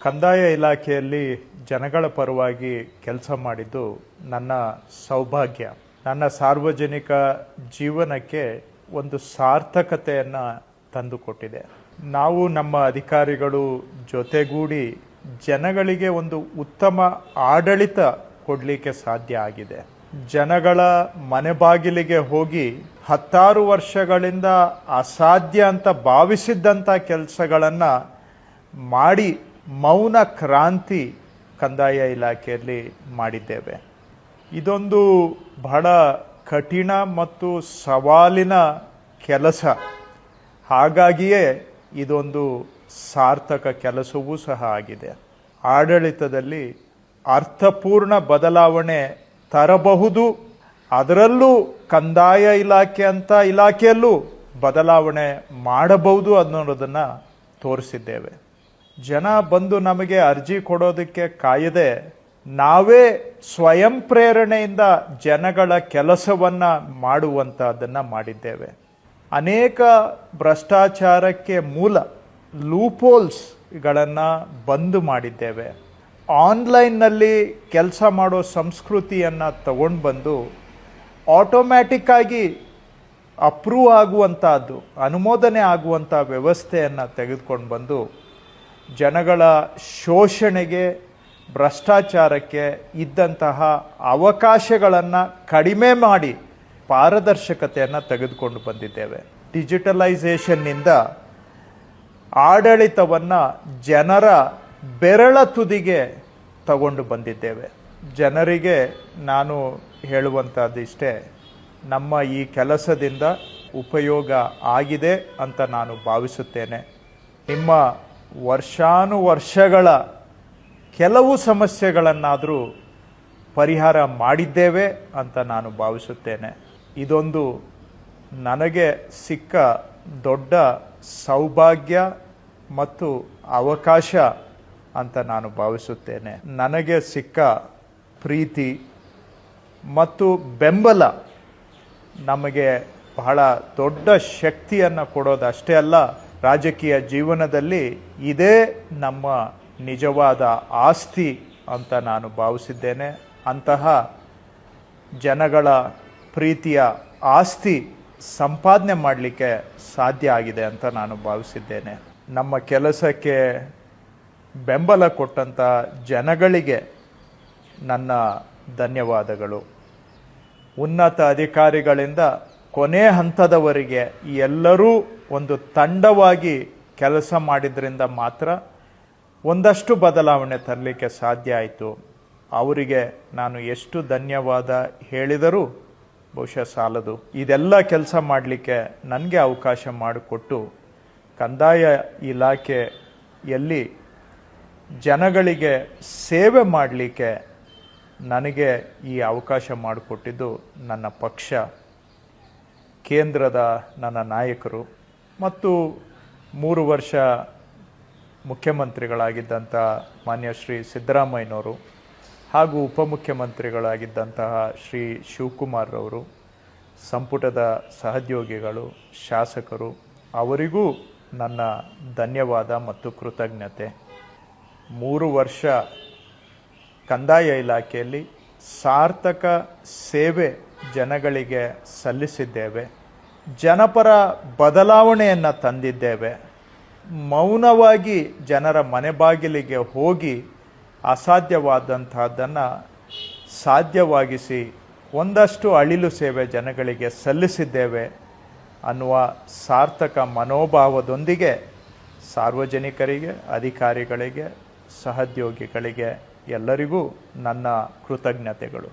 ಕಂದಾಯ ಇಲಾಖೆಯಲ್ಲಿ ಜನಗಳ ಪರವಾಗಿ ಕೆಲಸ ಮಾಡಿದ್ದು ನನ್ನ ಸೌಭಾಗ್ಯ. ನನ್ನ ಸಾರ್ವಜನಿಕ ಜೀವನಕ್ಕೆ ಒಂದು ಸಾರ್ಥಕತೆಯನ್ನು ತಂದುಕೊಟ್ಟಿದೆ. ನಾವು ನಮ್ಮ ಅಧಿಕಾರಿಗಳು ಜೊತೆಗೂಡಿ ಜನಗಳಿಗೆ ಒಂದು ಉತ್ತಮ ಆಡಳಿತ ಕೊಡಲಿಕ್ಕೆ ಸಾಧ್ಯ ಆಗಿದೆ. ಜನಗಳ ಮನೆ ಬಾಗಿಲಿಗೆ ಹೋಗಿ 10 ವರ್ಷಗಳಿಂದ ಅಸಾಧ್ಯ ಅಂತ ಭಾವಿಸಿದ್ದಂಥ ಕೆಲಸಗಳನ್ನು ಮಾಡಿ ಮೌನ ಕ್ರಾಂತಿ ಕಂದಾಯ ಇಲಾಖೆಯಲ್ಲಿ ಮಾಡಿದ್ದೇವೆ. ಇದೊಂದು ಬಹಳ ಕಠಿಣ ಮತ್ತು ಸವಾಲಿನ ಕೆಲಸ. ಹಾಗಾಗಿಯೇ ಇದೊಂದು ಸಾರ್ಥಕ ಕೆಲಸವೂ ಸಹ ಆಗಿದೆ. ಆಡಳಿತದಲ್ಲಿ ಅರ್ಥಪೂರ್ಣ ಬದಲಾವಣೆ ತರಬಹುದು, ಅದರಲ್ಲೂ ಕಂದಾಯ ಇಲಾಖೆಯಲ್ಲೂ ಬದಲಾವಣೆ ಮಾಡಬಹುದು ಅನ್ನೋದನ್ನು ತೋರಿಸಿದ್ದೇವೆ. ಜನ ಬಂದು ನಮಗೆ ಅರ್ಜಿ ಕೊಡೋದಕ್ಕೆ ಕಾಯದೆ ನಾವೇ ಸ್ವಯಂ ಪ್ರೇರಣೆಯಿಂದ ಜನಗಳ ಕೆಲಸವನ್ನು ಮಾಡುವಂಥದ್ದನ್ನು ಮಾಡಿದ್ದೇವೆ. ಅನೇಕ ಭ್ರಷ್ಟಾಚಾರಕ್ಕೆ ಮೂಲ ಲೂಪೋಲ್ಸ್ಗಳನ್ನು ಬಂದ್ ಮಾಡಿದ್ದೇವೆ. ಆನ್ಲೈನ್ನಲ್ಲಿ ಕೆಲಸ ಮಾಡೋ ಸಂಸ್ಕೃತಿಯನ್ನು ತಗೊಂಡು ಬಂದು ಆಟೋಮ್ಯಾಟಿಕ್ ಆಗಿ ಅಪ್ರೂವ್ ಆಗುವಂಥದ್ದು, ಅನುಮೋದನೆ ಆಗುವಂಥ ವ್ಯವಸ್ಥೆಯನ್ನು ತೆಗೆದುಕೊಂಡು ಬಂದು ಜನಗಳ ಶೋಷಣೆಗೆ, ಭ್ರಷ್ಟಾಚಾರಕ್ಕೆ ಇದ್ದಂತಹ ಅವಕಾಶಗಳನ್ನು ಕಡಿಮೆ ಮಾಡಿ ಪಾರದರ್ಶಕತೆಯನ್ನು ತೆಗೆದುಕೊಂಡು ಬಂದಿದ್ದೇವೆ. ಡಿಜಿಟಲೈಸೇಷನ್ನಿಂದ ಆಡಳಿತವನ್ನು ಜನರ ಬೆರಳ ತುದಿಗೆ ತಗೊಂಡು ಬಂದಿದ್ದೇವೆ. ಜನರಿಗೆ ನಾನು ಹೇಳುವಂಥದ್ದು ಇಷ್ಟೇ, ನಮ್ಮ ಈ ಕೆಲಸದಿಂದ ಉಪಯೋಗ ಆಗಿದೆ ಅಂತ ನಾನು ಭಾವಿಸುತ್ತೇನೆ. ನಿಮ್ಮ ವರ್ಷಾನುವರ್ಷಗಳ ಕೆಲವು ಸಮಸ್ಯೆಗಳನ್ನಾದರೂ ಪರಿಹಾರ ಮಾಡಿದ್ದೇವೆ ಅಂತ ನಾನು ಭಾವಿಸುತ್ತೇನೆ. ಇದೊಂದು ನನಗೆ ಸಿಕ್ಕ ದೊಡ್ಡ ಸೌಭಾಗ್ಯ ಮತ್ತು ಅವಕಾಶ ಅಂತ ನಾನು ಭಾವಿಸುತ್ತೇನೆ. ನನಗೆ ಸಿಕ್ಕ ಪ್ರೀತಿ ಮತ್ತು ಬೆಂಬಲ ನಮಗೆ ಬಹಳ ದೊಡ್ಡ ಶಕ್ತಿಯನ್ನು ಕೊಡೋದಷ್ಟೇ ಅಲ್ಲ, ರಾಜಕೀಯ ಜೀವನದಲ್ಲಿ ಇದೇ ನಮ್ಮ ನಿಜವಾದ ಆಸ್ತಿ ಅಂತ ನಾನು ಭಾವಿಸಿದ್ದೇನೆ. ಅಂತಹ ಜನಗಳ ಪ್ರೀತಿಯ ಆಸ್ತಿ ಸಂಪಾದನೆ ಮಾಡಲಿಕ್ಕೆ ಸಾಧ್ಯ ಆಗಿದೆ ಅಂತ ನಾನು ಭಾವಿಸಿದ್ದೇನೆ. ನಮ್ಮ ಕೆಲಸಕ್ಕೆ ಬೆಂಬಲ ಕೊಟ್ಟಂಥ ಜನಗಳಿಗೆ ನನ್ನ ಧನ್ಯವಾದಗಳು. ಉನ್ನತ ಅಧಿಕಾರಿಗಳಿಂದ ಕೊನೆ ಹಂತದವರೆಗೆ ಎಲ್ಲರೂ ಒಂದು ತಂಡವಾಗಿ ಕೆಲಸ ಮಾಡಿದ್ರಿಂದ ಮಾತ್ರ ಒಂದಷ್ಟು ಬದಲಾವಣೆ ತರಲಿಕ್ಕೆ ಸಾಧ್ಯ ಆಯಿತು. ಅವರಿಗೆ ನಾನು ಎಷ್ಟು ಧನ್ಯವಾದ ಹೇಳಿದರೂ ಬಹುಶಃ ಸಾಲದು. ಇದೆಲ್ಲ ಕೆಲಸ ಮಾಡಲಿಕ್ಕೆ ನನಗೆ ಅವಕಾಶ ಮಾಡಿಕೊಟ್ಟು ಕಂದಾಯ ಇಲಾಖೆಯಲ್ಲಿ ಜನಗಳಿಗೆ ಸೇವೆ ಮಾಡಲಿಕ್ಕೆ ನನಗೆ ಈ ಅವಕಾಶ ಮಾಡಿಕೊಟ್ಟಿದ್ದು ನನ್ನ ಪಕ್ಷ, ಕೇಂದ್ರದ ನನ್ನ ನಾಯಕರು ಮತ್ತು 3 ವರ್ಷ ಮುಖ್ಯಮಂತ್ರಿಗಳಾಗಿದ್ದಂಥ ಮಾನ್ಯ ಶ್ರೀ ಸಿದ್ದರಾಮಯ್ಯನವರು ಹಾಗೂ ಉಪಮುಖ್ಯಮಂತ್ರಿಗಳಾಗಿದ್ದಂತಹ ಶ್ರೀ ಶಿವಕುಮಾರ್ ಅವರು, ಸಂಪುಟದ ಸಹೋದ್ಯೋಗಿಗಳು, ಶಾಸಕರು, ಅವರಿಗೂ ನನ್ನ ಧನ್ಯವಾದ ಮತ್ತು ಕೃತಜ್ಞತೆ. 3 ವರ್ಷ ಕಂದಾಯ ಇಲಾಖೆಯಲ್ಲಿ ಸಾರ್ಥಕ ಸೇವೆ ಜನಗಳಿಗೆ ಸಲ್ಲಿಸಿದ್ದೇವೆ. ಜನಪರ ಬದಲಾವಣೆಯನ್ನು ತಂದಿದ್ದೇವೆ. ಮೌನವಾಗಿ ಜನರ ಮನೆ ಬಾಗಿಲಿಗೆ ಹೋಗಿ ಅಸಾಧ್ಯವಾದಂತಹದ್ದನ್ನು ಸಾಧ್ಯವಾಗಿಸಿ ಒಂದಷ್ಟು ಅಳಿಲು ಸೇವೆ ಜನಗಳಿಗೆ ಸಲ್ಲಿಸಿದ್ದೇವೆ ಅನ್ನುವ ಸಾರ್ಥಕ ಮನೋಭಾವದೊಂದಿಗೆ ಸಾರ್ವಜನಿಕರಿಗೆ, ಅಧಿಕಾರಿಗಳಿಗೆ, ಸಹೋದ್ಯೋಗಿಗಳಿಗೆ ಎಲ್ಲರಿಗೂ ನನ್ನ ಕೃತಜ್ಞತೆಗಳು.